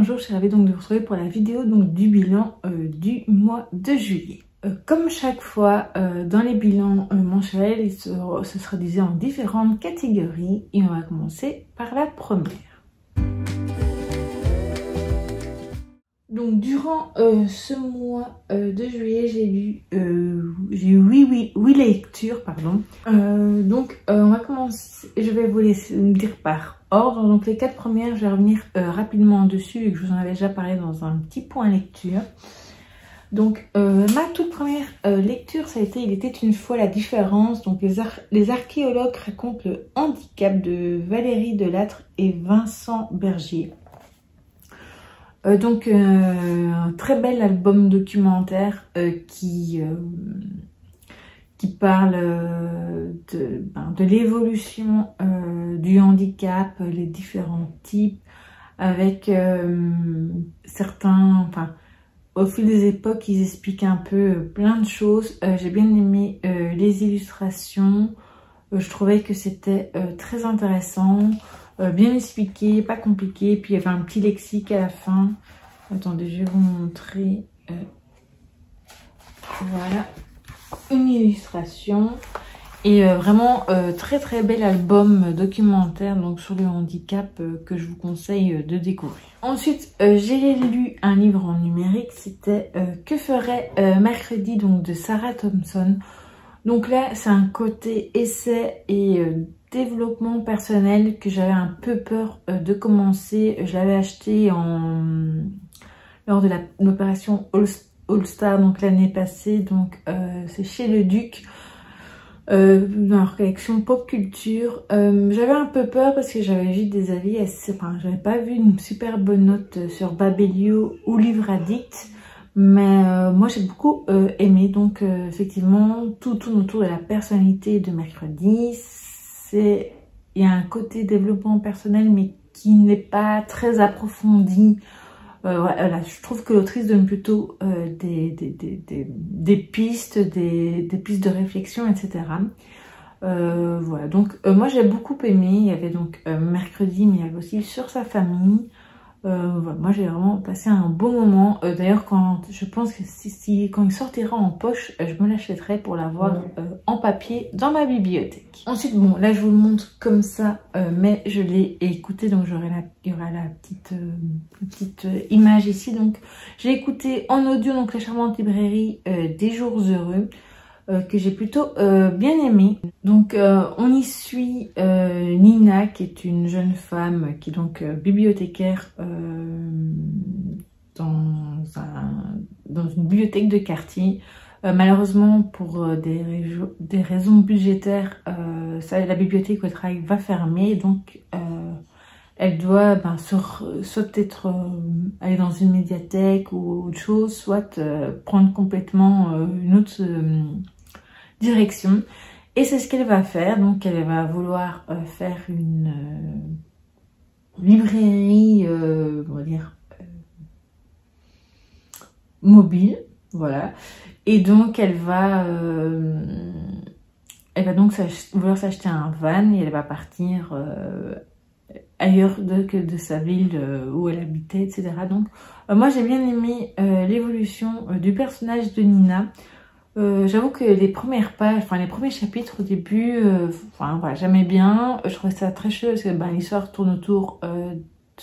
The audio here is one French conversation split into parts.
bonjour, je suis ravie donc de vous retrouver pour la vidéo donc du bilan du mois de juillet. Comme chaque fois dans les bilans mensuels, ce sera divisé en différentes catégories et on va commencer par la première. Donc durant ce mois de juillet, j'ai eu 8 lectures, pardon. On va commencer, je vais vous laisser me dire par ordre. Donc les 4 premières, je vais revenir rapidement dessus et que je vous en avais déjà parlé dans un petit point lecture. Donc ma toute première lecture, ça a été Il était une fois la différence. Donc les archéologues racontent le handicap de Valérie Delattre et Vincent Bergier. Un très bel album documentaire qui parle de l'évolution du handicap, les différents types, avec certains, au fil des époques, ils expliquent un peu plein de choses. J'ai bien aimé les illustrations, je trouvais que c'était très intéressant. Bien expliqué, pas compliqué, puis il y avait un petit lexique à la fin. Attendez, je vais vous montrer. Voilà, une illustration. Et vraiment très bel album documentaire donc sur le handicap que je vous conseille de découvrir. Ensuite, j'ai lu un livre en numérique, c'était Que ferait mercredi donc de Sarah Thompson. Donc là, c'est un côté essai et développement personnel que j'avais un peu peur de commencer. Je l'avais acheté lors de l'opération All Star, donc l'année passée. Donc c'est chez Le Duc, dans leur collection Pop Culture. J'avais un peu peur parce que j'avais vu des avis assez... j'avais pas vu une super bonne note sur Babelio ou Livre Addict. Mais moi j'ai beaucoup aimé, donc effectivement tout tourne autour de la personnalité de mercredi. Il y a un côté développement personnel mais qui n'est pas très approfondi. Voilà, je trouve que l'autrice donne plutôt des pistes, des pistes de réflexion, etc. Voilà, donc moi j'ai beaucoup aimé. Il y avait donc mercredi, mais il y avait aussi Sur sa famille. Voilà, moi j'ai vraiment passé un bon moment. D'ailleurs, je pense que quand il sortira en poche, je me l'achèterai pour l'avoir en papier dans ma bibliothèque. Ensuite, bon, là je vous le montre comme ça, mais je l'ai écouté, donc il y aura la petite image ici. Donc j'ai écouté en audio donc La charmante librairie des jours heureux, que j'ai plutôt bien aimé. Donc on y suit Nina, qui est une jeune femme qui est donc bibliothécaire dans une bibliothèque de quartier. Malheureusement pour des raisons budgétaires, la bibliothèque où elle travaille va fermer, donc elle doit soit aller dans une médiathèque ou autre chose, soit prendre complètement une autre direction. Et c'est ce qu'elle va faire. Donc elle va vouloir faire une librairie, on va dire, mobile. Voilà. Et donc elle va donc vouloir s'acheter un van et elle va partir ailleurs que de sa ville où elle habitait, etc. Donc moi j'ai bien aimé l'évolution du personnage de Nina. J'avoue que les premières pages, les premiers chapitres au début, voilà, j'aimais bien. Je trouvais ça très chouette parce que l'histoire tourne autour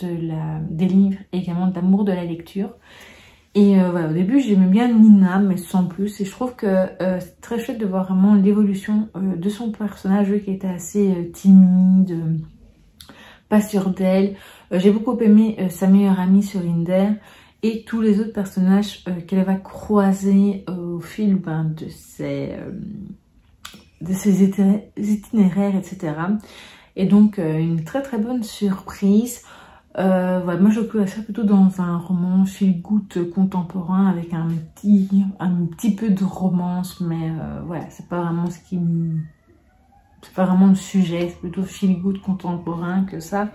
des livres et également de l'amour de la lecture. Et voilà, au début j'aimais bien Nina, mais sans plus. Et je trouve que c'est très chouette de voir vraiment l'évolution de son personnage, qui était assez timide, pas sûre d'elle. J'ai beaucoup aimé sa meilleure amie sur Tinder et tous les autres personnages qu'elle va croiser au fil de ses itinéraires, etc. Et donc une très bonne surprise. Voilà, moi je peux ça plutôt dans un roman feel good contemporain avec un petit peu de romance, mais voilà, c'est pas vraiment c'est pas vraiment le sujet, c'est plutôt feel good contemporain que ça.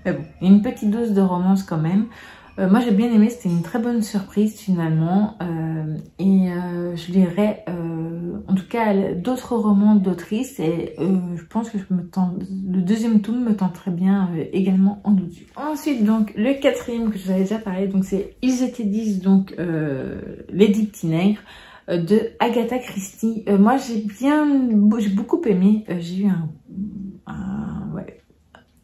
Mais bon, il y a une petite dose de romance quand même. Moi j'ai bien aimé, c'était une très bonne surprise finalement, et je lirai en tout cas d'autres romans d'autrices et je pense que le deuxième tome me tente très bien également en audio. Ensuite donc le quatrième que je vous avais déjà parlé, donc c'est Ils étaient 10, donc Lady Petits-Nègres de Agatha Christie. Moi j'ai beaucoup aimé, j'ai eu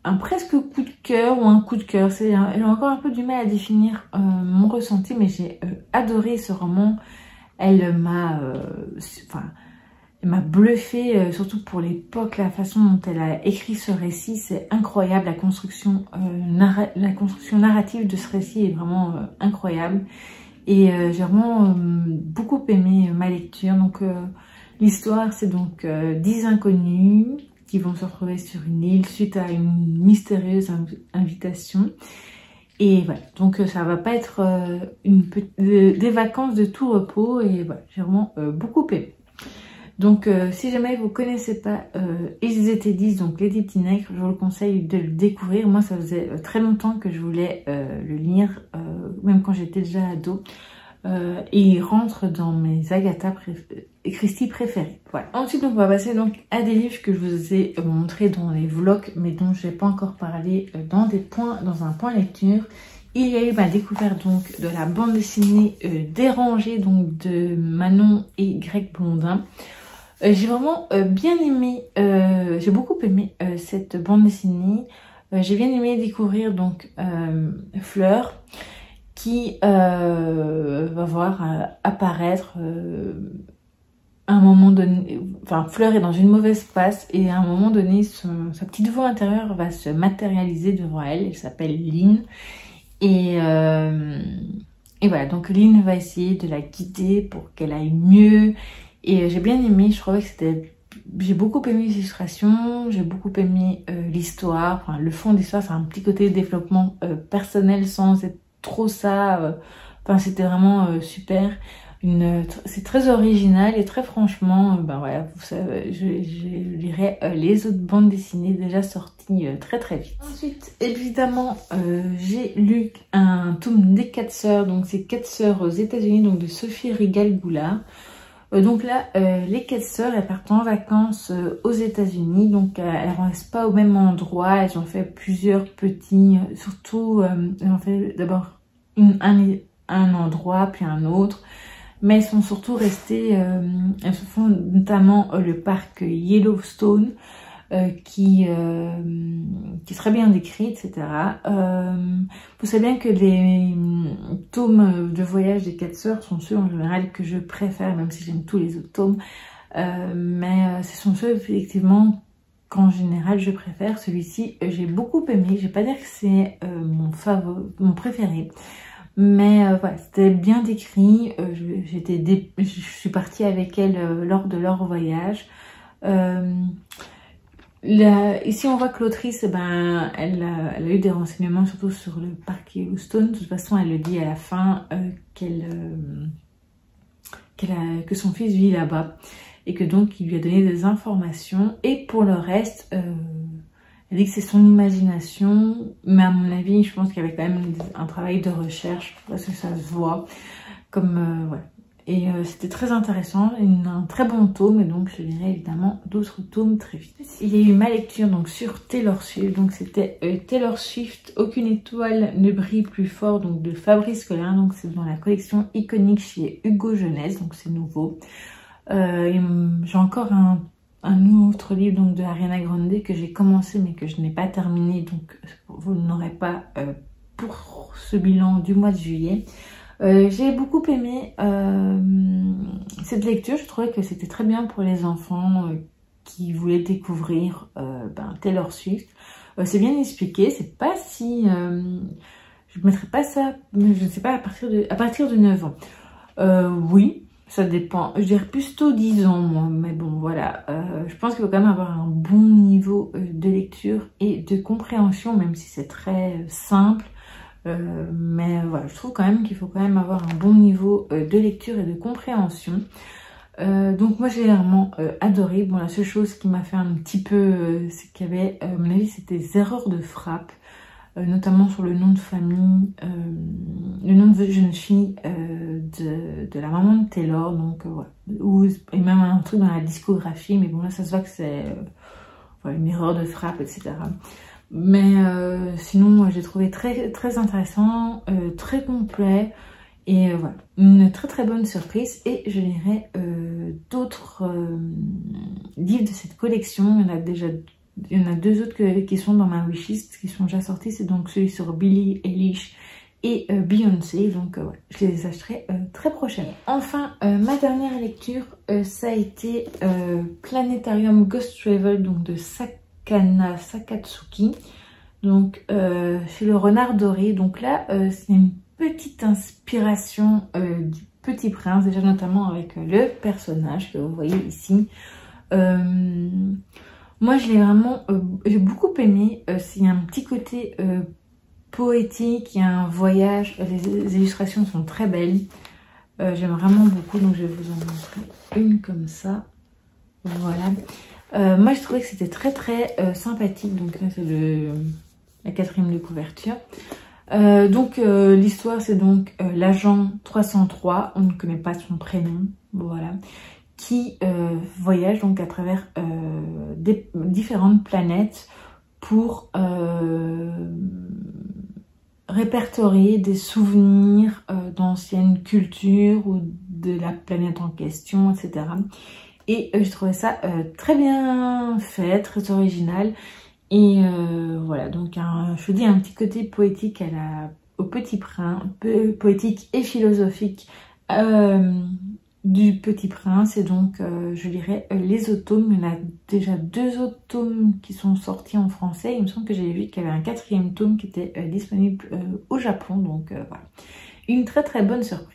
un presque coup de cœur ou un coup de cœur. J'ai encore un peu du mal à définir mon ressenti, mais j'ai adoré ce roman. Elle m'a bluffé, surtout pour l'époque, la façon dont elle a écrit ce récit, c'est incroyable. La construction narrative de ce récit est vraiment incroyable. Et j'ai vraiment beaucoup aimé ma lecture. Donc l'histoire, c'est donc 10 inconnus qui vont se retrouver sur une île suite à une mystérieuse invitation. Et voilà, donc ça va pas être des vacances de tout repos. Et voilà, j'ai vraiment beaucoup aimé. Donc si jamais vous connaissez pas Ils étaient 10, donc Lady Petits-Nègres, je vous le conseille de le découvrir. Moi ça faisait très longtemps que je voulais le lire, même quand j'étais déjà ado. Et il rentre dans mes Agatha Christie préférées. Voilà. Ensuite donc on va passer donc à des livres que je vous ai montrés dans les vlogs, mais dont je n'ai pas encore parlé dans un point lecture. Il y a eu ma découverte donc de la bande dessinée Dérangée, donc de Manon et Greg Blondin. J'ai vraiment bien aimé, j'ai beaucoup aimé cette bande dessinée. J'ai bien aimé découvrir donc Fleur, qui va voir apparaître à un moment donné, enfin Fleur est dans une mauvaise passe et à un moment donné sa petite voix intérieure va se matérialiser devant elle. Elle s'appelle Lynn et voilà, donc Lynn va essayer de la guider pour qu'elle aille mieux. Et j'ai bien aimé, je trouvais que j'ai beaucoup aimé les illustrations, j'ai beaucoup aimé l'histoire, enfin le fond de l'histoire, c'est un petit côté développement personnel sans être trop ça, enfin c'était vraiment super. C'est très original et très franchement, ben voilà, vous savez, je lirai les autres bandes dessinées déjà sorties très vite. Ensuite, évidemment, j'ai lu un tome des 4 sœurs, donc c'est 4 sœurs aux États-Unis, donc de Sophie Rigal-Goulart. Donc là, les 4 sœurs, elles partent en vacances aux États-Unis, donc elles ne restent pas au même endroit. Elles ont fait plusieurs petits, surtout, elles ont fait d'abord un endroit, puis un autre. Mais elles sont surtout restées, elles se font notamment le parc Yellowstone, qui serait bien décrit, etc. Vous savez bien que les tomes de voyage des 4 sœurs sont ceux en général que je préfère, même si j'aime tous les autres tomes. Mais ce sont ceux effectivement qu'en général je préfère. Celui-ci, j'ai beaucoup aimé. Je vais pas dire que c'est mon préféré. Mais voilà, c'était bien décrit. Je suis partie avec elle lors de leur voyage. Ici, on voit que l'autrice, elle a eu des renseignements surtout sur le parc Yellowstone. De toute façon, elle le dit à la fin que son fils vit là-bas et que donc il lui a donné des informations. Et pour le reste, elle dit que c'est son imagination, mais à mon avis, je pense qu'il y avait quand même un travail de recherche parce que ça se voit. Voilà. Et c'était très intéressant, un très bon tome, et donc je lirai évidemment d'autres tomes très vite. Il y a eu ma lecture donc sur Taylor Swift, donc c'était Taylor Swift, Aucune étoile ne brille plus fort, donc de Fabrice Collin, donc c'est dans la collection iconique chez Hugo Jeunesse, donc c'est nouveau. J'ai encore un autre livre donc de Ariana Grande que j'ai commencé mais que je n'ai pas terminé, donc vous n'aurez pas pour ce bilan du mois de juillet. J'ai beaucoup aimé cette lecture. Je trouvais que c'était très bien pour les enfants qui voulaient découvrir Taylor Swift. C'est bien expliqué, c'est pas si... je ne mettrais pas ça, je ne sais pas, à partir de 9 ans. Oui, ça dépend. Je dirais plutôt 10 ans, moi. Mais bon, voilà. Je pense qu'il faut quand même avoir un bon niveau de lecture et de compréhension, même si c'est très simple. Mais voilà, je trouve quand même qu'il faut quand même avoir un bon niveau de lecture et de compréhension. Donc moi j'ai vraiment adoré. Bon, la seule chose qui m'a fait un petit peu, c'est qu'il y avait, à mon avis, c'était des erreurs de frappe. notamment sur le nom de famille, le nom de jeune fille de la maman de Taylor, donc voilà. Et même un truc dans la discographie, mais bon là ça se voit que c'est voilà, une erreur de frappe, etc. Mais sinon j'ai trouvé très intéressant, très complet, et voilà, une très bonne surprise. Et je lirai d'autres livres de cette collection. Il y en a deux autres qui sont dans ma wishlist, qui sont déjà sortis. C'est donc celui sur Billie Eilish et Beyoncé. Donc ouais, je les achèterai très prochainement. Enfin, ma dernière lecture, ça a été Planetarium Ghost Travel, donc de Sakana Sakatsuki. Donc c'est le Renard Doré. Donc là, c'est une petite inspiration du Petit Prince, déjà notamment avec le personnage que vous voyez ici. Moi je l'ai vraiment, j'ai beaucoup aimé, c'est un petit côté poétique, il y a un voyage, les illustrations sont très belles, j'aime vraiment beaucoup, donc je vais vous en montrer une comme ça, voilà. Moi je trouvais que c'était très sympathique, donc là c'est la quatrième de couverture. Donc l'histoire c'est donc l'agent 303, on ne connaît pas son prénom, voilà, qui voyage donc à travers différentes planètes pour répertorier des souvenirs d'anciennes cultures ou de la planète en question, etc. Et je trouvais ça très bien fait, très original. Et voilà, donc je vous dis un petit côté poétique au Petit Prince, poétique et philosophique du Petit Prince. Et donc je lirai les autres tomes. Il y en a déjà 2 autres tomes qui sont sortis en français. Il me semble que j'ai vu qu'il y avait un 4e tome qui était disponible au Japon. Donc voilà, une très bonne surprise.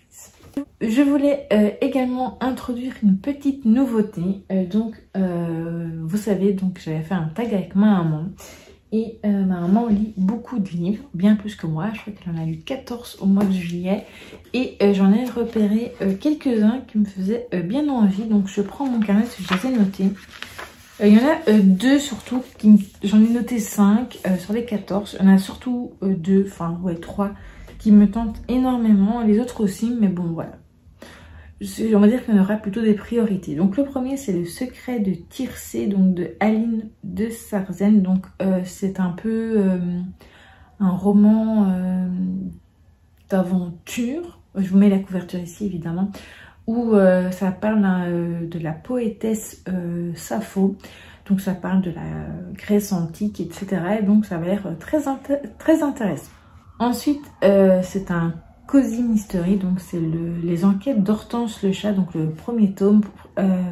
Je voulais également introduire une petite nouveauté. Vous savez, donc j'avais fait un tag avec ma maman. Et ma maman lit beaucoup de livres, bien plus que moi. Je crois qu'elle en a lu 14 au mois de juillet. Et j'en ai repéré quelques-uns qui me faisaient bien envie. Donc je prends mon carnet, parce que je les ai notés. Il y en a 2 surtout, j'en ai noté 5 sur les 14. Il y en a surtout 2, enfin ouais 3 qui me tentent énormément. Les autres aussi, mais bon voilà. On va dire qu'il y en aura plutôt des priorités. Donc le premier c'est Le Secret de Tircé, donc de Aline de Sarzen. Donc c'est un peu un roman d'aventure. Je vous mets la couverture ici évidemment. Où ça parle de la poétesse Sappho. Donc ça parle de la Grèce antique, etc. Et donc ça va l'air très intéressant. Ensuite c'est un Cozy Mystery, donc c'est les enquêtes d'Hortense le chat, donc le premier tome,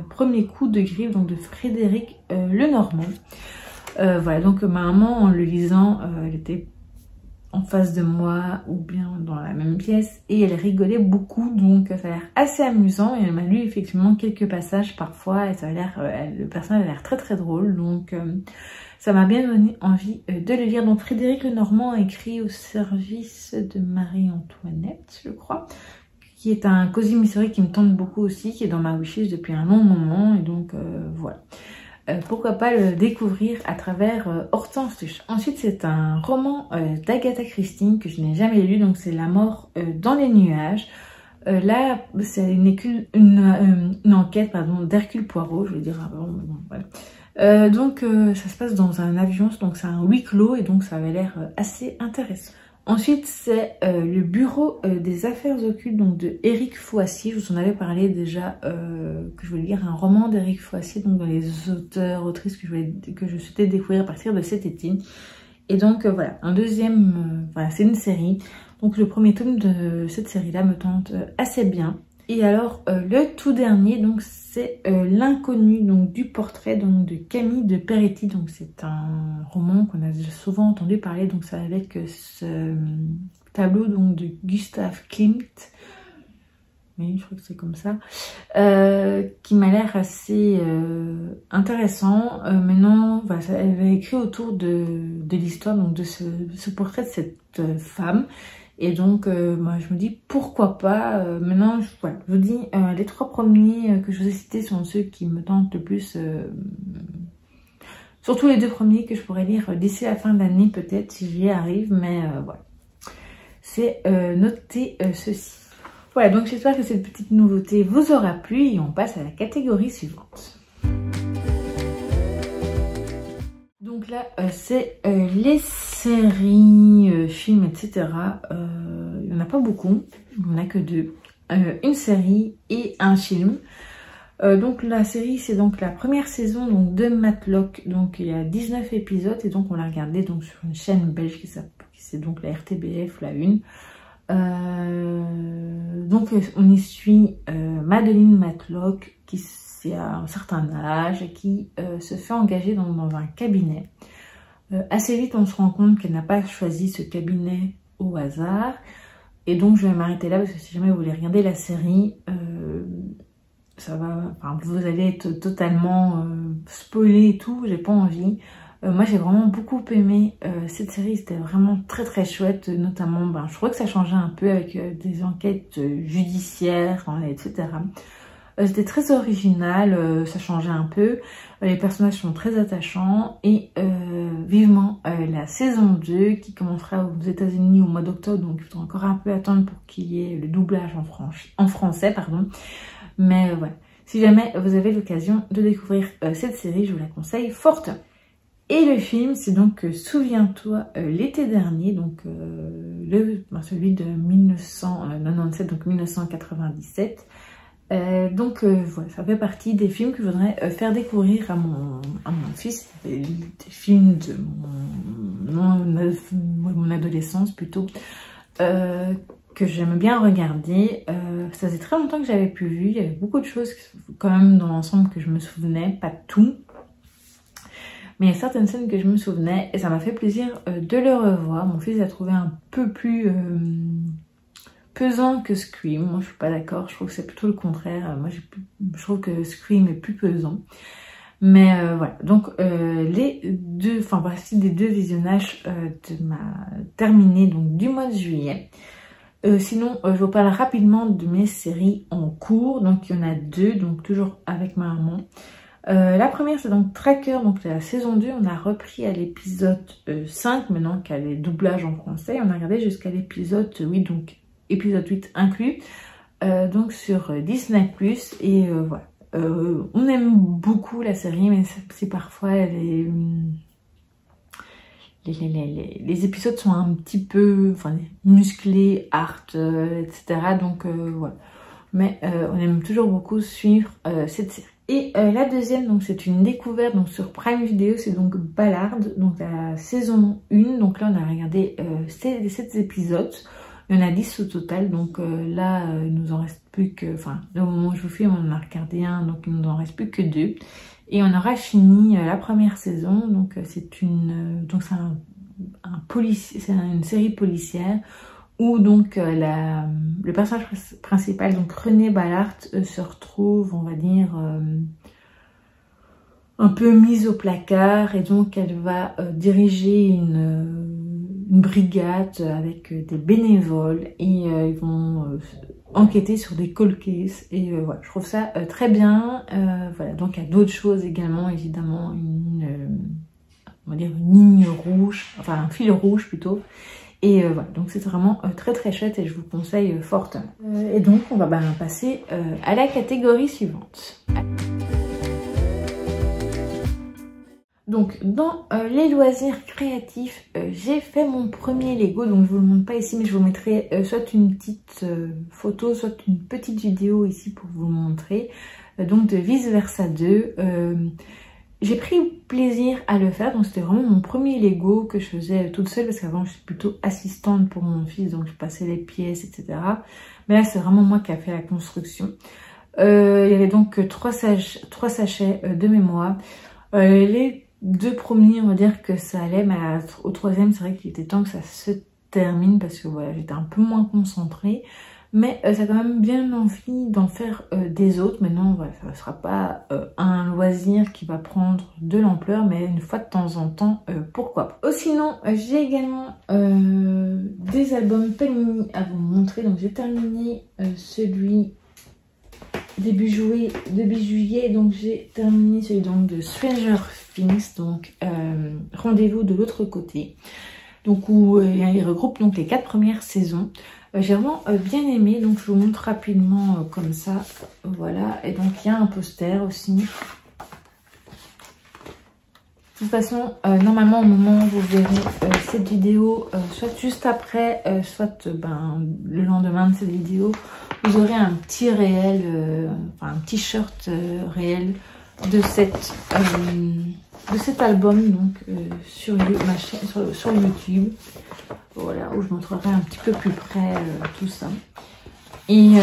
premier coup de griffe, donc de Frédéric Lenormand. Voilà, donc ma maman en le lisant, elle était en face de moi ou bien dans la même pièce et elle rigolait beaucoup, donc ça a l'air assez amusant. Et elle m'a lu effectivement quelques passages parfois et ça a l'air, le personnage a l'air très drôle, donc ça m'a bien donné envie de le lire. Donc Frédéric Lenormand a écrit Au service de Marie-Antoinette, je crois, qui est un Cozy Mystery qui me tente beaucoup aussi, qui est dans ma wishlist depuis un long moment. Et donc voilà, pourquoi pas le découvrir à travers Hortense le chat. Ensuite c'est un roman d'Agatha Christie que je n'ai jamais lu, donc c'est La mort dans les nuages. Là c'est une enquête d'Hercule Poirot, je veux dire avant, mais bon, voilà. Donc ça se passe dans un avion, donc c'est un huis clos et donc ça avait l'air assez intéressant. Ensuite c'est le bureau des affaires occultes, donc de Éric Foassier. Je vous en avais parlé déjà, que je voulais lire un roman d'Éric Foassier, donc dans les auteurs, autrices que je souhaitais découvrir à partir de cet été. Et donc voilà, un deuxième, voilà, c'est une série. Donc le premier tome de cette série là me tente assez bien. Et alors le tout dernier, donc c'est L'inconnu, donc du portrait donc de Camille de Peretti. Donc c'est un roman qu'on a souvent entendu parler, donc c'est avec ce tableau donc de Gustav Klimt. Oui, je crois que c'est comme ça, qui m'a l'air assez intéressant. Maintenant, voilà, elle a écrit autour de l'histoire, donc de ce portrait de cette femme. Et donc, moi, je me dis, pourquoi pas. Maintenant, voilà, je vous dis, les 3 premiers que je vous ai cités sont ceux qui me tentent le plus Surtout les 2 premiers que je pourrais lire d'ici la fin de l'année peut-être si j'y arrive, mais voilà. C'est noter ceci. Voilà, donc j'espère que cette petite nouveauté vous aura plu et on passe à la catégorie suivante. Donc là, c'est les séries, films, etc. Il n'y en a pas beaucoup, il n'y en a que 2. Une série et un film. Donc la série, c'est donc la première saison donc, de Matlock. Donc il y a 19 épisodes et donc on l'a regardé donc, sur une chaîne belge qui c'est donc la RTBF, la 1. Donc on y suit Madeleine Matlock qui a un certain âge et qui se fait engager dans un cabinet. Assez vite on se rend compte qu'elle n'a pas choisi ce cabinet au hasard et donc je vais m'arrêter là parce que si jamais vous voulez regarder la série ça va, enfin, vous allez être totalement spoilé et tout, j'ai pas envie. Moi j'ai vraiment beaucoup aimé cette série, c'était vraiment très très chouette, notamment je trouvais que ça changeait un peu avec des enquêtes judiciaires, etc. C'était très original, ça changeait un peu, les personnages sont très attachants et vivement la saison 2 qui commencera aux États-Unis au mois d'octobre, donc il faudra encore un peu attendre pour qu'il y ait le doublage en français, pardon. Mais voilà, si jamais vous avez l'occasion de découvrir cette série, je vous la conseille fortement. Et le film, c'est donc Souviens-toi l'été dernier, donc celui de 1997, donc 1997. Donc voilà, ça fait partie des films que je voudrais faire découvrir à mon fils, des films de mon adolescence plutôt, que j'aime bien regarder. Ça faisait très longtemps que j'avais plus vu, il y avait beaucoup de choses quand même dans l'ensemble que je me souvenais, pas tout. Mais il y a certaines scènes que je me souvenais et ça m'a fait plaisir de le revoir. Mon fils a trouvé un peu plus pesant que Scream. Moi je suis pas d'accord, je trouve que c'est plutôt le contraire. Moi je trouve que Scream est plus pesant. Mais voilà, donc les deux, enfin voici des 2 visionnages terminés donc du mois de juillet. Sinon, je vous parle rapidement de mes séries en cours. Donc il y en a 2, donc toujours avec ma maman. La première c'est donc Tracker, donc la saison 2, on a repris à l'épisode 5 maintenant qu'il y a les doublages en français. On a regardé jusqu'à l'épisode 8, donc épisode 8 inclus, donc sur Disney+. Et voilà, on aime beaucoup la série, mais c'est parfois les épisodes sont un petit peu musclés, art, etc. Donc voilà, mais on aime toujours beaucoup suivre cette série. Et la deuxième, donc c'est une découverte donc sur Prime Video, c'est donc Ballard, donc la saison 1. Donc là on a regardé 7 épisodes, il y en a 10 au total, donc là il nous en reste plus que, enfin au moment où je vous filme on en a regardé un, donc il nous en reste plus que 2. Et on aura fini la première saison, donc c'est une une série policière où donc le personnage principal, donc René Ballard, se retrouve, on va dire, un peu mise au placard et donc elle va diriger une brigade avec des bénévoles et ils vont enquêter sur des cold cases et voilà, je trouve ça très bien. Voilà, donc il y a d'autres choses également, évidemment, on va dire une ligne rouge, enfin un fil rouge plutôt. Et voilà, donc c'est vraiment très très chouette et je vous conseille fortement. Et donc on va passer à la catégorie suivante. Donc dans les loisirs créatifs, j'ai fait mon premier Lego, donc je vous le montre pas ici mais je vous mettrai soit une petite photo, soit une petite vidéo ici pour vous le montrer. Donc de Vice Versa 2. J'ai pris plaisir à le faire, donc c'était vraiment mon premier Lego que je faisais toute seule parce qu'avant je suis plutôt assistante pour mon fils, donc je passais les pièces, etc. Mais là c'est vraiment moi qui a fait la construction. Il y avait donc 3 sachets de mémoire. Les 2 premiers, on va dire que ça allait, mais au 3e c'est vrai qu'il était temps que ça se termine parce que voilà, j'étais un peu moins concentrée. Mais ça a quand même bien envie d'en faire des autres. Maintenant, voilà, ça ne sera pas un loisir qui va prendre de l'ampleur, mais une fois de temps en temps, pourquoi pas. Sinon, j'ai également des albums Panini à vous montrer. Donc j'ai terminé celui début juillet, donc j'ai terminé celui donc de Stranger Things, donc Rendez-vous de l'autre côté, donc où il regroupe donc les 4 premières saisons. J'ai vraiment bien aimé, donc je vous montre rapidement comme ça, voilà. Et donc il y a un poster aussi. De toute façon, normalement au moment où vous verrez cette vidéo, soit juste après, soit le lendemain de cette vidéo, vous aurez un petit réel, enfin un petit shirt réel de cet album, donc sur ma chaîne, sur YouTube. Voilà, où je montrerai un petit peu plus près tout ça. Et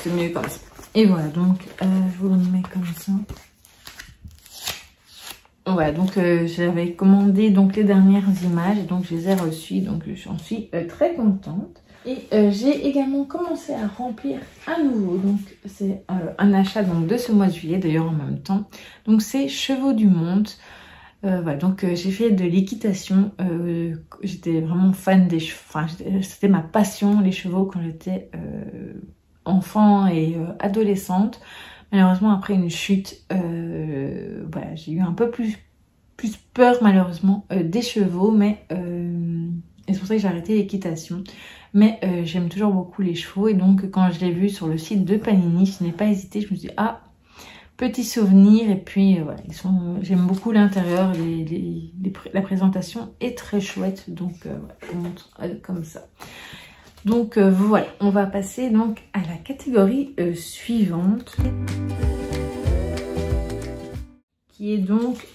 c'est mieux comme ça. Et voilà, donc je vous le mets comme ça. Voilà, donc j'avais commandé donc les dernières images et donc je les ai reçues, donc j'en suis très contente. Et j'ai également commencé à remplir à nouveau, donc c'est un achat donc de ce mois de juillet d'ailleurs en même temps. Donc c'est Chevaux du Monde. Voilà, donc j'ai fait de l'équitation. J'étais vraiment fan des chevaux, enfin c'était ma passion les chevaux quand j'étais enfant et adolescente. Malheureusement après une chute, voilà, j'ai eu un peu plus peur malheureusement des chevaux, mais et c'est pour ça que j'ai arrêté l'équitation. Mais j'aime toujours beaucoup les chevaux et donc quand je l'ai vu sur le site de Panini, je n'ai pas hésité, je me suis dit ah, petit souvenir. Et puis voilà, j'aime beaucoup l'intérieur, la présentation est très chouette, donc voilà, je vous montre comme ça. Donc voilà, on va passer donc à la catégorie suivante, qui est donc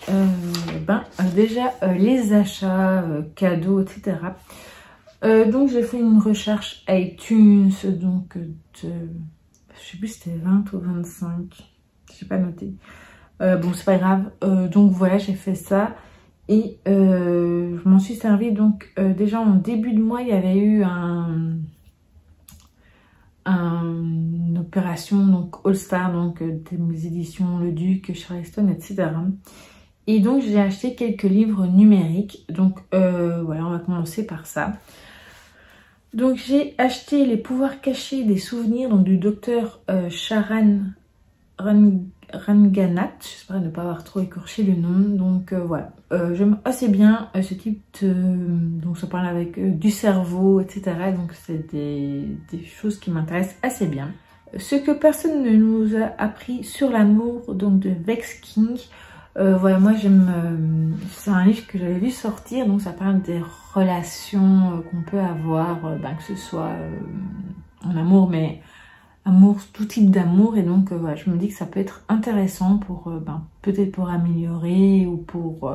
déjà les achats, cadeaux, etc. Donc j'ai fait une recherche iTunes, donc je sais plus si c'était 20 ou 25, j'ai pas noté. Bon c'est pas grave, donc voilà, j'ai fait ça. Et je m'en suis servi donc déjà en début de mois, il y avait eu une opération donc All Star, donc des éditions Le Duc, Charleston, etc. Et donc j'ai acheté quelques livres numériques, donc voilà, on va commencer par ça. Donc j'ai acheté Les pouvoirs cachés des souvenirs, donc du docteur Charan Ranganat, j'espère ne pas avoir trop écorché le nom. Donc voilà, j'aime assez bien ce type de... Donc ça parle avec du cerveau, etc. Donc c'est des choses qui m'intéressent assez bien. Ce que personne ne nous a appris sur l'amour, donc de Vex King. Voilà, moi j'aime, c'est un livre que j'avais vu sortir, donc ça parle des relations qu'on peut avoir, que ce soit en amour, mais amour, tout type d'amour. Et donc voilà, je me dis que ça peut être intéressant pour peut-être pour améliorer ou pour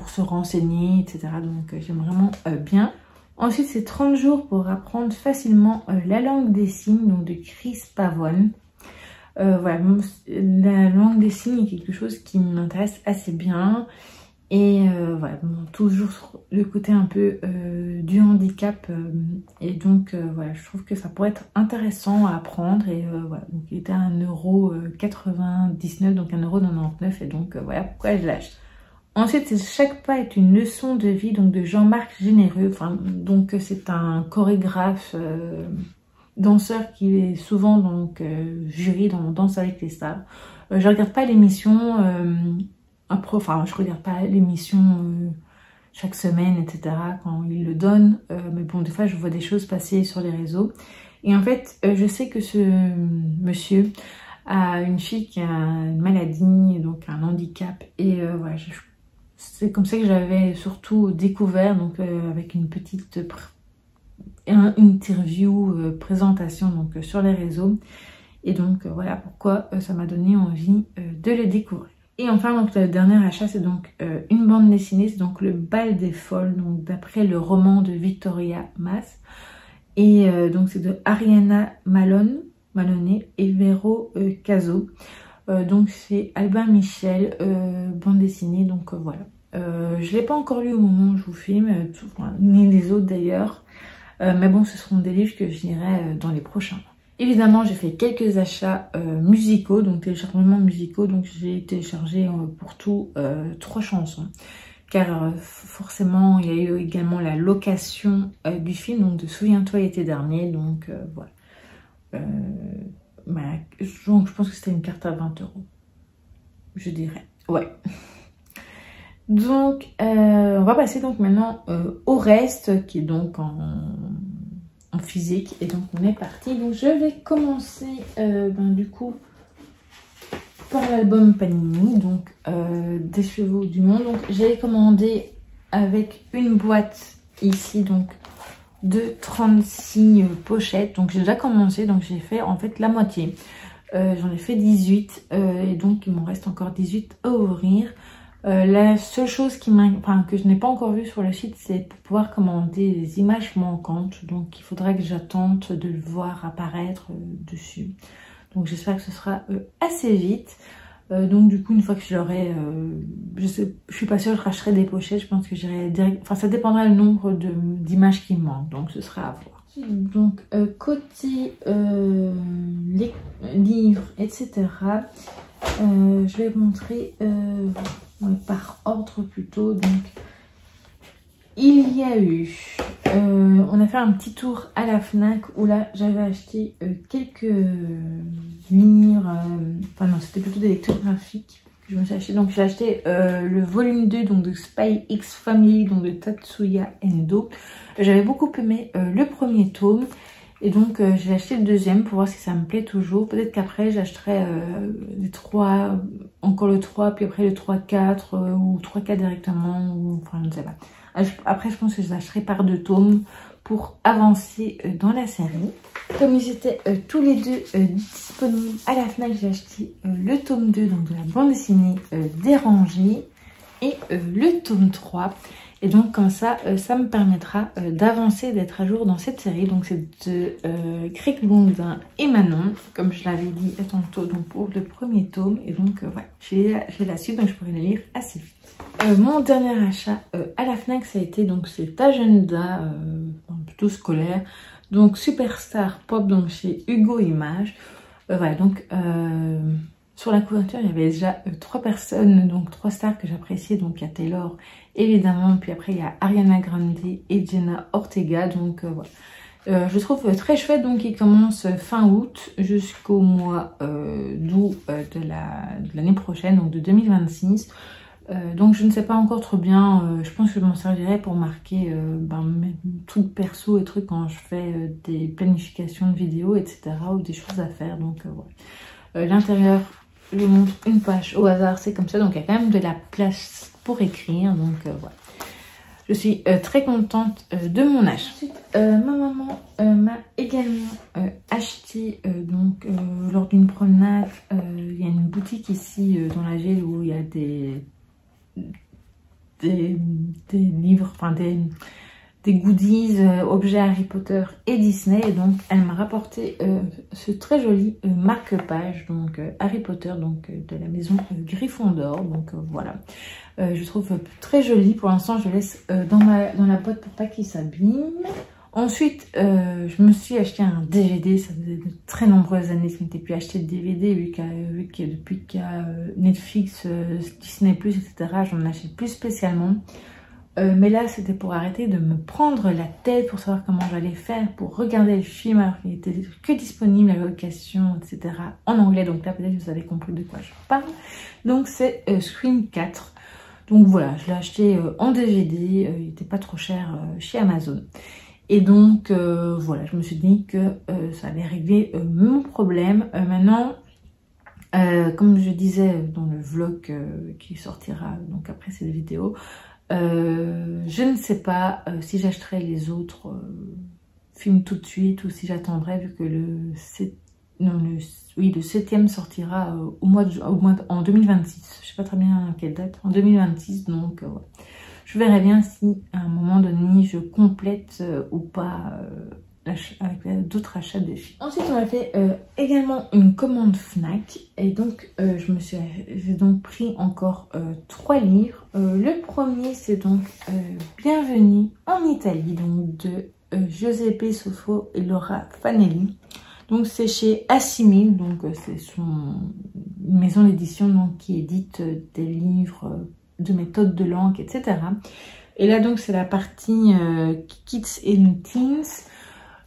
se renseigner, etc. Donc j'aime vraiment bien. Ensuite c'est 30 jours pour apprendre facilement la langue des signes, donc de Chris Pavone. Voilà, la langue des signes est quelque chose qui m'intéresse assez bien. Et voilà, bon, toujours le côté un peu du handicap. Et donc voilà, je trouve que ça pourrait être intéressant à apprendre. Et voilà, donc il était à 1,99 €, donc 1,99 €. Et donc voilà pourquoi je l'achète. Ensuite, c'est Chaque pas est une leçon de vie, donc de Jean-Marc Généreux. Enfin, donc c'est un chorégraphe, danseur qui est souvent donc jury dans Danse avec les stars. Je regarde pas l'émission, je regarde pas l'émission chaque semaine, etc. quand il le donne. Mais bon, des fois je vois des choses passer sur les réseaux. Et en fait, je sais que ce monsieur a une fille qui a une maladie, donc un handicap. Et voilà, c'est comme ça que j'avais surtout découvert, donc avec une petite interview, présentation donc sur les réseaux. Et donc voilà pourquoi ça m'a donné envie de le découvrir. Et enfin donc le dernier achat, c'est donc une bande dessinée, c'est donc Le Bal des Folles, donc d'après le roman de Victoria Mass. Et donc c'est de Ariana Malone et Vero Caso. Donc c'est Albin Michel, bande dessinée, donc voilà. Je l'ai pas encore lu au moment où je vous filme, ni les autres d'ailleurs. Mais bon, ce seront des livres que je lirai dans les prochains mois. Évidemment, j'ai fait quelques achats musicaux, donc téléchargements musicaux. Donc j'ai téléchargé pour tout 3 chansons. Car forcément, il y a eu également la location du film, donc de Souviens-toi l'été dernier. Donc voilà. Donc je pense que c'était une carte à 20 €, je dirais. Ouais. Donc on va passer donc maintenant au reste qui est donc en physique. Et donc on est parti. Donc je vais commencer du coup par l'album Panini, donc des chevaux du monde. Donc j'ai commandé avec une boîte ici, donc de 36 pochettes. Donc j'ai déjà commencé, donc j'ai fait en fait la moitié. J'en ai fait 18 et donc il m'en reste encore 18 à ouvrir. La seule chose que je n'ai pas encore vue sur le site, c'est pour pouvoir commander des images manquantes. Donc il faudrait que j'attende de le voir apparaître dessus. Donc j'espère que ce sera assez vite. Donc du coup, une fois que je l'aurai, je suis pas sûre, je racheterai des pochettes. Je pense que j'irai direct. Enfin, ça dépendra du nombre d'images qui me manquent. Donc ce sera à voir. Donc côté les livres, etc. Je vais montrer par ordre plutôt. Donc il y a eu, on a fait un petit tour à la Fnac où là j'avais acheté quelques livres, enfin non, c'était plutôt des lectures graphiques que je me suis acheté. Donc j'ai acheté le volume 2 donc de Spy X Family, donc de Tatsuya Endo. J'avais beaucoup aimé le premier tome et donc j'ai acheté le deuxième pour voir si ça me plaît toujours. Peut-être qu'après j'achèterai les 3, encore le 3, puis après le 3-4 ou 3-4 directement, ou enfin je ne sais pas. Après je pense que je l'achèterai par 2 tomes pour avancer dans la série. Comme ils étaient tous les deux disponibles à la Fnac, j'ai acheté le tome 2 donc de la bande dessinée Dérangée et le tome 3. Et donc comme ça, ça me permettra d'avancer, d'être à jour dans cette série. Donc c'est de Craig Blondin et Manon, comme je l'avais dit tantôt, donc pour le premier tome. Et donc voilà, j'ai la suite, donc je pourrai la lire assez vite. Mon dernier achat à la Fnac, ça a été donc cet agenda plutôt scolaire, donc Superstar Pop, donc chez Hugo Images. Voilà, donc sur la couverture il y avait déjà 3 personnes, donc 3 stars que j'appréciais. Donc il y a Taylor évidemment, puis après il y a Ariana Grande et Jenna Ortega. Donc voilà, je trouve très chouette. Donc il commence fin août jusqu'au mois d'août de l'année prochaine, donc de 2026. Donc je ne sais pas encore trop bien, je pense que je m'en servirai pour marquer mes trucs perso et trucs quand je fais des planifications de vidéos, etc. ou des choses à faire. Donc voilà. L'intérieur, je vous montre une page au hasard, c'est comme ça. Donc il y a quand même de la place pour écrire. Donc voilà. Je suis très contente de mon achat. Ensuite, ma maman m'a également acheté lors d'une promenade. Il y a une boutique ici dans la ville où il y a des livres, enfin des goodies, objets Harry Potter et Disney. Et donc elle m'a rapporté ce très joli marque-page, donc Harry Potter, donc de la maison Gryffondor. Donc voilà, je trouve très joli. Pour l'instant je laisse dans la boîte pour pas qu'il s'abîme. Ensuite, je me suis acheté un DVD. Ça faisait de très nombreuses années que je n'étais plus acheté de DVD, vu que depuis qu'il y a Netflix, Disney+, etc., j'en achète plus spécialement. Mais là, c'était pour arrêter de me prendre la tête pour savoir comment j'allais faire pour regarder le film, alors qu'il était que disponible à la location, etc., en anglais. Donc là, peut-être que vous avez compris de quoi je parle. Donc c'est Scream 4. Donc voilà, je l'ai acheté en DVD. Il n'était pas trop cher chez Amazon. Et donc voilà, je me suis dit que ça allait régler mon problème. Maintenant, comme je disais dans le vlog qui sortira donc après cette vidéo, je ne sais pas si j'achèterai les autres films tout de suite ou si j'attendrai, vu que le 7e sortira en 2026. Je sais pas très bien à quelle date, en 2026. Donc voilà. Je verrai bien si à un moment donné je complète ou pas avec d'autres achats de films. Ensuite on a fait également une commande Fnac, et donc j'ai donc pris encore 3 livres. Le premier c'est donc Bienvenue en Italie, donc de Giuseppe Sofo et Laura Fanelli. Donc c'est chez Assimil, donc c'est une maison d'édition donc qui édite des livres de méthode de langue, etc. Et là donc c'est la partie Kids and Teens.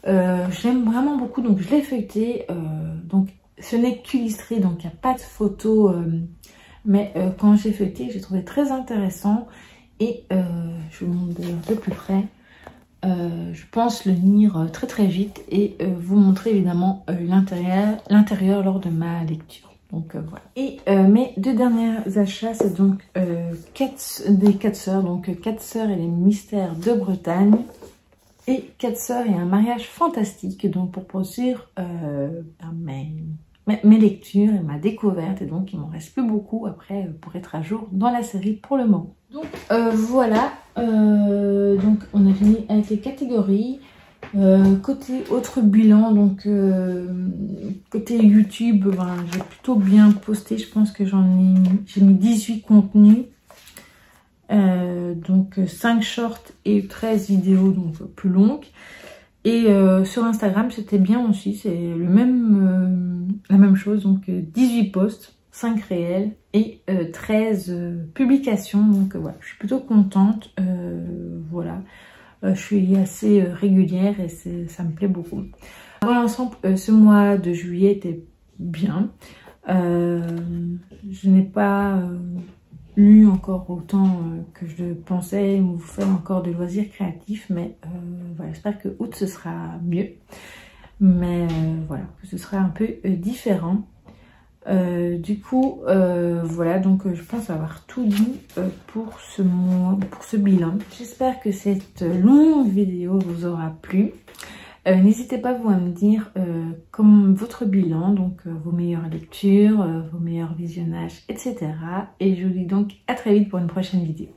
J'aime vraiment beaucoup, donc je l'ai feuilleté. Donc ce n'est qu'illustré, donc il n'y a pas de photo, mais quand j'ai feuilleté, j'ai trouvé très intéressant. Et je vous montre de plus près. Je pense le lire très très vite et vous montrer évidemment l'intérieur lors de ma lecture. Donc voilà. Et mes deux derniers achats, c'est donc des 4 sœurs, donc 4 sœurs et les mystères de Bretagne. Et 4 sœurs et un mariage fantastique, donc pour poursuivre mes lectures et ma découverte. Et donc il m'en reste plus beaucoup après pour être à jour dans la série pour le moment. Donc voilà, donc on a fini avec les catégories. Côté autre bilan, donc côté YouTube, ben, j'ai plutôt bien posté. Je pense que j'ai mis 18 contenus. Donc 5 shorts et 13 vidéos, donc plus longues. Et sur Instagram, c'était bien aussi, c'est la même chose, donc 18 posts, 5 réels et 13 publications. Donc voilà, je suis plutôt contente. Voilà, je suis assez régulière et ça me plaît beaucoup. Dans l'ensemble, ce mois de juillet était bien. Je n'ai pas lu encore autant que je pensais ou faire encore de loisirs créatifs, mais voilà, j'espère que août ce sera mieux, mais voilà, que ce sera un peu différent. Du coup voilà, donc je pense avoir tout dit pour ce mois, pour ce bilan. J'espère que cette longue vidéo vous aura plu. N'hésitez pas vous à me dire comme votre bilan, donc vos meilleures lectures, vos meilleurs visionnages, etc. Et je vous dis donc à très vite pour une prochaine vidéo.